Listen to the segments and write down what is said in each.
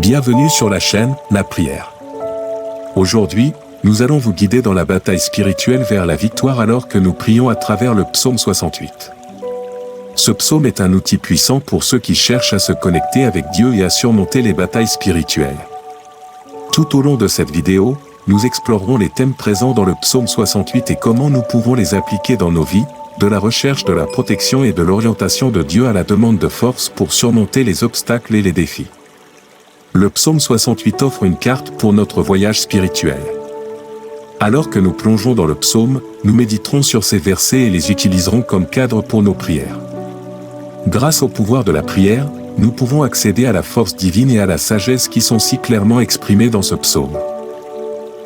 Bienvenue sur la chaîne, la prière. Aujourd'hui, nous allons vous guider dans la bataille spirituelle vers la victoire alors que nous prions à travers le psaume 68. Ce psaume est un outil puissant pour ceux qui cherchent à se connecter avec Dieu et à surmonter les batailles spirituelles. Tout au long de cette vidéo, nous explorerons les thèmes présents dans le psaume 68 et comment nous pouvons les appliquer dans nos vies, de la recherche de la protection et de l'orientation de Dieu à la demande de force pour surmonter les obstacles et les défis. Le psaume 68 offre une carte pour notre voyage spirituel. Alors que nous plongeons dans le psaume, nous méditerons sur ces versets et les utiliserons comme cadre pour nos prières. Grâce au pouvoir de la prière, nous pouvons accéder à la force divine et à la sagesse qui sont si clairement exprimées dans ce psaume.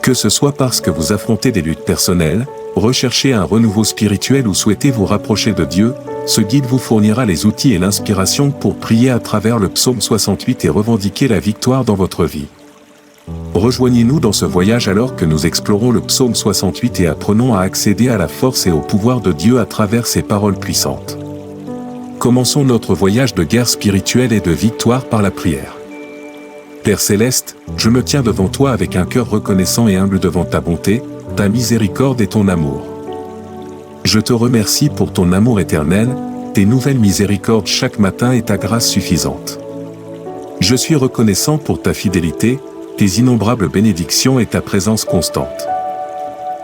Que ce soit parce que vous affrontez des luttes personnelles, recherchez un renouveau spirituel ou souhaitez vous rapprocher de Dieu, ce guide vous fournira les outils et l'inspiration pour prier à travers le psaume 68 et revendiquer la victoire dans votre vie. Rejoignez-nous dans ce voyage alors que nous explorons le psaume 68 et apprenons à accéder à la force et au pouvoir de Dieu à travers ses paroles puissantes. Commençons notre voyage de guerre spirituelle et de victoire par la prière. Père Céleste, je me tiens devant toi avec un cœur reconnaissant et humble devant ta bonté, ta miséricorde et ton amour. Je te remercie pour ton amour éternel, tes nouvelles miséricordes chaque matin et ta grâce suffisante. Je suis reconnaissant pour ta fidélité, tes innombrables bénédictions et ta présence constante.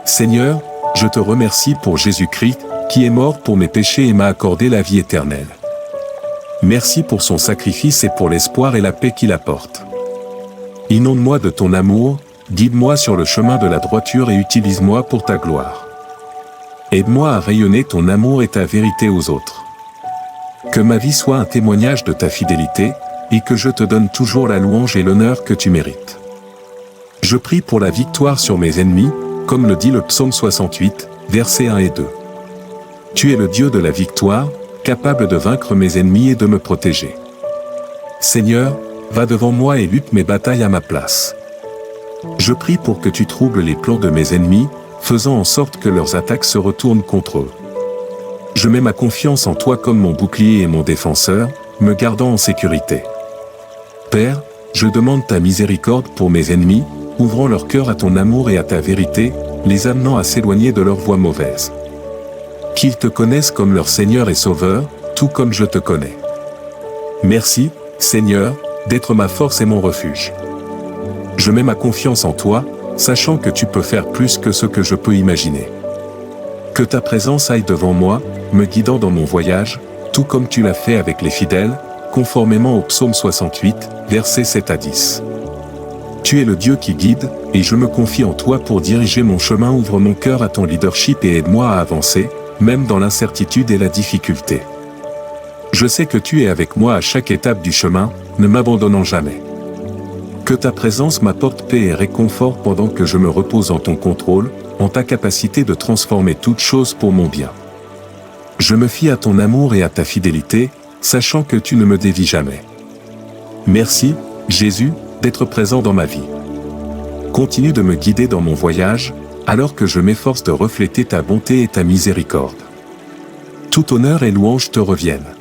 Seigneur, je te remercie pour Jésus-Christ, qui est mort pour mes péchés et m'a accordé la vie éternelle. Merci pour son sacrifice et pour l'espoir et la paix qu'il apporte. Inonde-moi de ton amour, guide-moi sur le chemin de la droiture et utilise-moi pour ta gloire. Aide-moi à rayonner ton amour et ta vérité aux autres. Que ma vie soit un témoignage de ta fidélité, et que je te donne toujours la louange et l'honneur que tu mérites. Je prie pour la victoire sur mes ennemis, comme le dit le psaume 68, versets 1 et 2. Tu es le Dieu de la victoire, capable de vaincre mes ennemis et de me protéger. Seigneur, va devant moi et lutte mes batailles à ma place. Je prie pour que tu troubles les plans de mes ennemis, faisant en sorte que leurs attaques se retournent contre eux. Je mets ma confiance en toi comme mon bouclier et mon défenseur, me gardant en sécurité. Père, je demande ta miséricorde pour mes ennemis, ouvrant leur cœur à ton amour et à ta vérité, les amenant à s'éloigner de leurs voies mauvaises. Qu'ils te connaissent comme leur Seigneur et Sauveur, tout comme je te connais. Merci, Seigneur, d'être ma force et mon refuge. Je mets ma confiance en toi, sachant que tu peux faire plus que ce que je peux imaginer. Que ta présence aille devant moi, me guidant dans mon voyage, tout comme tu l'as fait avec les fidèles, conformément au psaume 68, versets 7 à 10. Tu es le Dieu qui guide, et je me confie en toi pour diriger mon chemin. Ouvre mon cœur à ton leadership et aide-moi à avancer, même dans l'incertitude et la difficulté. Je sais que tu es avec moi à chaque étape du chemin, ne m'abandonnant jamais. Que ta présence m'apporte paix et réconfort pendant que je me repose en ton contrôle, en ta capacité de transformer toutes choses pour mon bien. Je me fie à ton amour et à ta fidélité, sachant que tu ne me dévies jamais. Merci, Jésus, d'être présent dans ma vie. Continue de me guider dans mon voyage, alors que je m'efforce de refléter ta bonté et ta miséricorde. Tout honneur et louange te reviennent.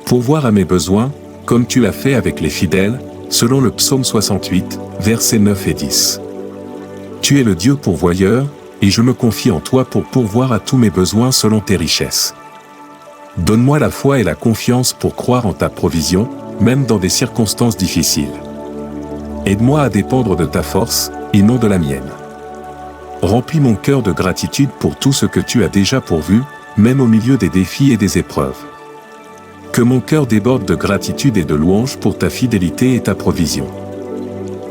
Pourvoir à mes besoins, comme tu l'as fait avec les fidèles, selon le psaume 68, versets 9 et 10. Tu es le Dieu pourvoyeur, et je me confie en toi pour pourvoir à tous mes besoins selon tes richesses. Donne-moi la foi et la confiance pour croire en ta provision, même dans des circonstances difficiles. Aide-moi à dépendre de ta force, et non de la mienne. Remplis mon cœur de gratitude pour tout ce que tu as déjà pourvu, même au milieu des défis et des épreuves. Que mon cœur déborde de gratitude et de louange pour ta fidélité et ta provision.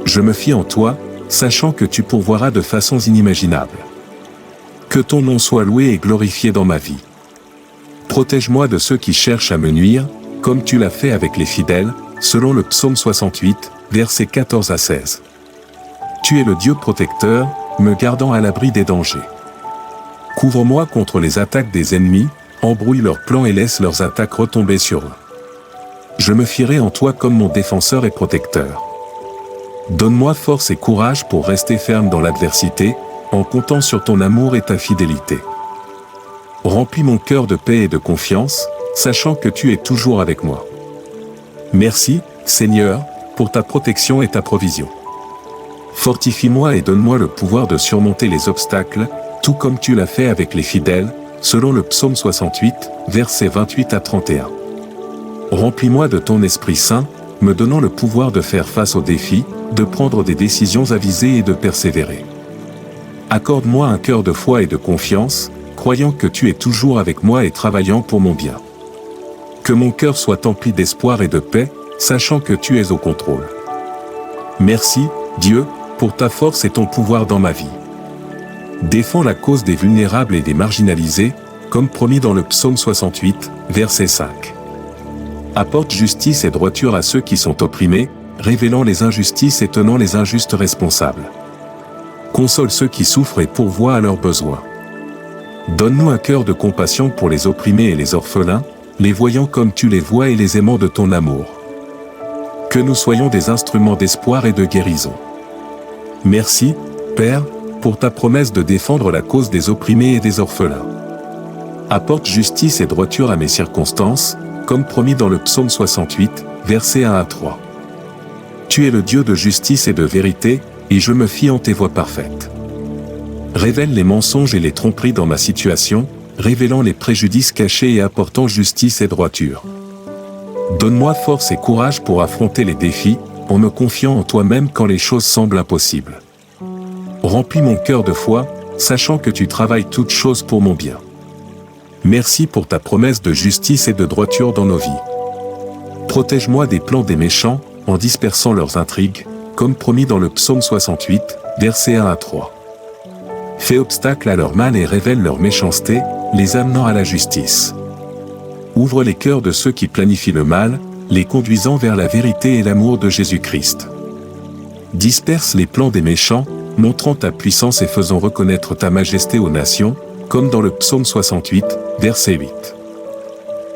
Je me fie en toi, sachant que tu pourvoiras de façons inimaginables. Que ton nom soit loué et glorifié dans ma vie. Protège-moi de ceux qui cherchent à me nuire, comme tu l'as fait avec les fidèles, selon le psaume 68, versets 14 à 16. Tu es le Dieu protecteur, me gardant à l'abri des dangers. Couvre-moi contre les attaques des ennemis, embrouille leurs plans et laisse leurs attaques retomber sur eux. Je me fierai en toi comme mon défenseur et protecteur. Donne-moi force et courage pour rester ferme dans l'adversité, en comptant sur ton amour et ta fidélité. Remplis mon cœur de paix et de confiance, sachant que tu es toujours avec moi. Merci, Seigneur, pour ta protection et ta provision. Fortifie-moi et donne-moi le pouvoir de surmonter les obstacles, tout comme tu l'as fait avec les fidèles, selon le psaume 68, versets 28 à 31. Remplis-moi de ton Esprit Saint, me donnant le pouvoir de faire face aux défis, de prendre des décisions avisées et de persévérer. Accorde-moi un cœur de foi et de confiance, croyant que tu es toujours avec moi et travaillant pour mon bien. Que mon cœur soit empli d'espoir et de paix, sachant que tu es au contrôle. Merci, Dieu, pour ta force et ton pouvoir dans ma vie. Défends la cause des vulnérables et des marginalisés, comme promis dans le psaume 68, verset 5. Apporte justice et droiture à ceux qui sont opprimés, révélant les injustices et tenant les injustes responsables. Console ceux qui souffrent et pourvois à leurs besoins. Donne-nous un cœur de compassion pour les opprimés et les orphelins, les voyant comme tu les vois et les aimant de ton amour. Que nous soyons des instruments d'espoir et de guérison. Merci, Père, pour ta promesse de défendre la cause des opprimés et des orphelins. Apporte justice et droiture à mes circonstances, comme promis dans le psaume 68, versets 1 à 3. Tu es le Dieu de justice et de vérité, et je me fie en tes voies parfaites. Révèle les mensonges et les tromperies dans ma situation, révélant les préjudices cachés et apportant justice et droiture. Donne-moi force et courage pour affronter les défis, en me confiant en toi-même quand les choses semblent impossibles. Remplis mon cœur de foi, sachant que tu travailles toutes choses pour mon bien. Merci pour ta promesse de justice et de droiture dans nos vies. Protège-moi des plans des méchants, en dispersant leurs intrigues, comme promis dans le psaume 68, versets 1 à 3. Fais obstacle à leur mal et révèle leur méchanceté, les amenant à la justice. Ouvre les cœurs de ceux qui planifient le mal, les conduisant vers la vérité et l'amour de Jésus-Christ. Disperse les plans des méchants, montrant ta puissance et faisant reconnaître ta majesté aux nations, comme dans le psaume 68, verset 8.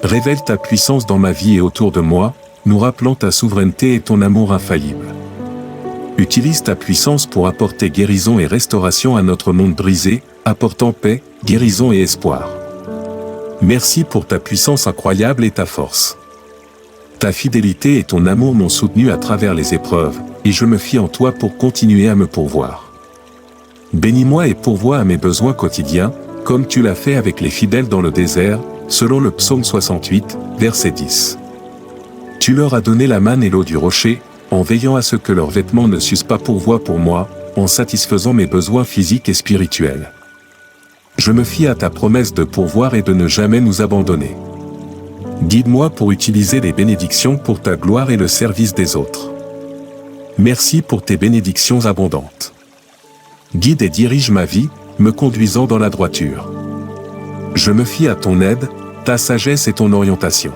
Révèle ta puissance dans ma vie et autour de moi, nous rappelant ta souveraineté et ton amour infaillible. Utilise ta puissance pour apporter guérison et restauration à notre monde brisé, apportant paix, guérison et espoir. Merci pour ta puissance incroyable et ta force. Ta fidélité et ton amour m'ont soutenu à travers les épreuves, et je me fie en toi pour continuer à me pourvoir. Bénis-moi et pourvois à mes besoins quotidiens, comme tu l'as fait avec les fidèles dans le désert, selon le psaume 68, verset 10. Tu leur as donné la manne et l'eau du rocher, en veillant à ce que leurs vêtements ne s'usent pas pourvoient pour moi, en satisfaisant mes besoins physiques et spirituels. Je me fie à ta promesse de pourvoir et de ne jamais nous abandonner. Guide-moi pour utiliser les bénédictions pour ta gloire et le service des autres. Merci pour tes bénédictions abondantes. Guide et dirige ma vie, me conduisant dans la droiture. Je me fie à ton aide, ta sagesse et ton orientation.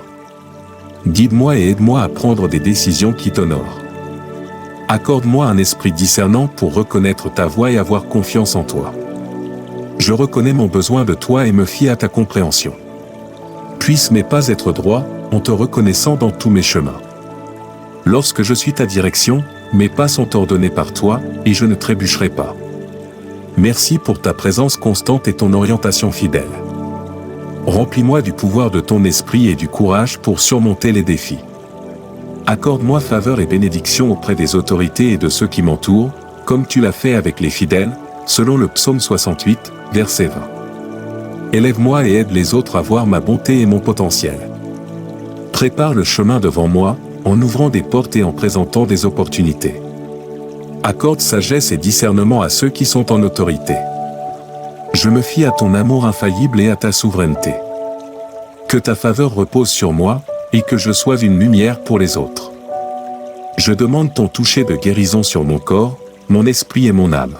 Guide-moi et aide-moi à prendre des décisions qui t'honorent. Accorde-moi un esprit discernant pour reconnaître ta voix et avoir confiance en toi. Je reconnais mon besoin de toi et me fie à ta compréhension. Puisse mes pas être droits, en te reconnaissant dans tous mes chemins. Lorsque je suis ta direction, mes pas sont ordonnés par toi, et je ne trébucherai pas. Merci pour ta présence constante et ton orientation fidèle. Remplis-moi du pouvoir de ton esprit et du courage pour surmonter les défis. Accorde-moi faveur et bénédiction auprès des autorités et de ceux qui m'entourent, comme tu l'as fait avec les fidèles, selon le psaume 68, verset 20. Élève-moi et aide les autres à voir ma bonté et mon potentiel. Prépare le chemin devant moi, en ouvrant des portes et en présentant des opportunités. Accorde sagesse et discernement à ceux qui sont en autorité. Je me fie à ton amour infaillible et à ta souveraineté. Que ta faveur repose sur moi, et que je sois une lumière pour les autres. Je demande ton toucher de guérison sur mon corps, mon esprit et mon âme.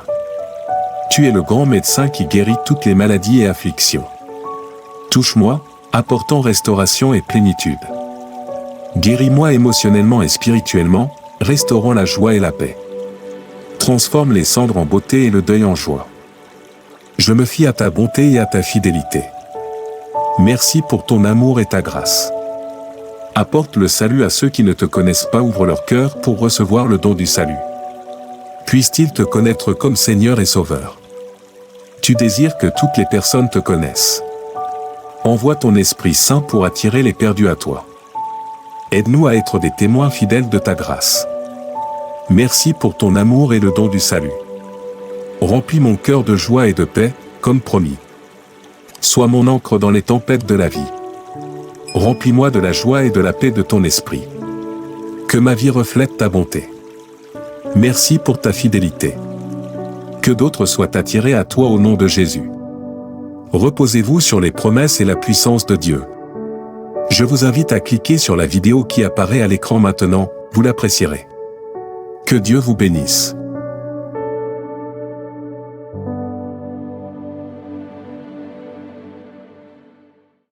Tu es le grand médecin qui guérit toutes les maladies et afflictions. Touche-moi, apportant restauration et plénitude. Guéris-moi émotionnellement et spirituellement, restaurant la joie et la paix. Transforme les cendres en beauté et le deuil en joie. Je me fie à ta bonté et à ta fidélité. Merci pour ton amour et ta grâce. Apporte le salut à ceux qui ne te connaissent pas, ouvre leur cœur pour recevoir le don du salut. Puissent-ils te connaître comme Seigneur et Sauveur. Tu désires que toutes les personnes te connaissent. Envoie ton Esprit Saint pour attirer les perdus à toi. Aide-nous à être des témoins fidèles de ta grâce. Merci pour ton amour et le don du salut. Remplis mon cœur de joie et de paix, comme promis. Sois mon encre dans les tempêtes de la vie. Remplis-moi de la joie et de la paix de ton esprit. Que ma vie reflète ta bonté. Merci pour ta fidélité. Que d'autres soient attirés à toi au nom de Jésus. Reposez-vous sur les promesses et la puissance de Dieu. Je vous invite à cliquer sur la vidéo qui apparaît à l'écran maintenant, vous l'apprécierez. Que Dieu vous bénisse.